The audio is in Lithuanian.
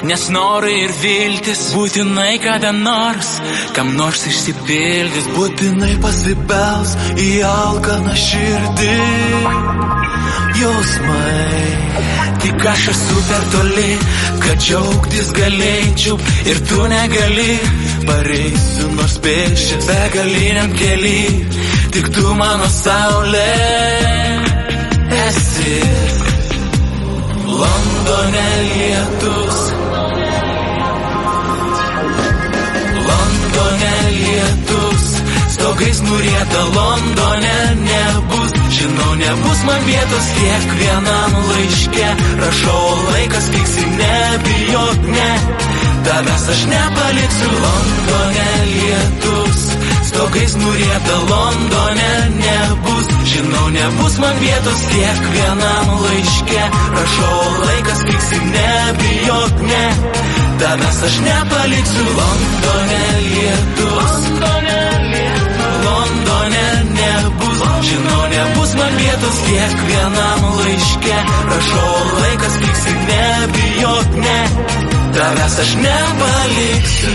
nes norai ir viltis būtinai kada nors, kam nors išsipildys. Būtinai pasibels į alkaną širdį jausmai. Tik aš esu per toli, kad džiaugtis galėčiau ir tu negali. Pareisiu nors pėsčias begaliniam kely, tik tu mano saulė esi. Londone lietus, Londone lietus, stogais nurieta, Londone nebus. Žinau, nebus man vietos kiekvienam laiške, rašau, laikas kiksi, nebijok, ne, tavęs aš nepaliksiu. Londone lietus, stogais nurieta, Londone nebus. Žinau, nebus man vietos kiekvienam laiške, rašau, laikas kiksi, nebijok, ne, tavęs aš nepaliksiu. Londone lietus, Londone nebus. Žinau, nebus man vietos kiekvienam laiške, rašau, laikas kiksi, nebijok, ne, tavęs aš nepaliksiu.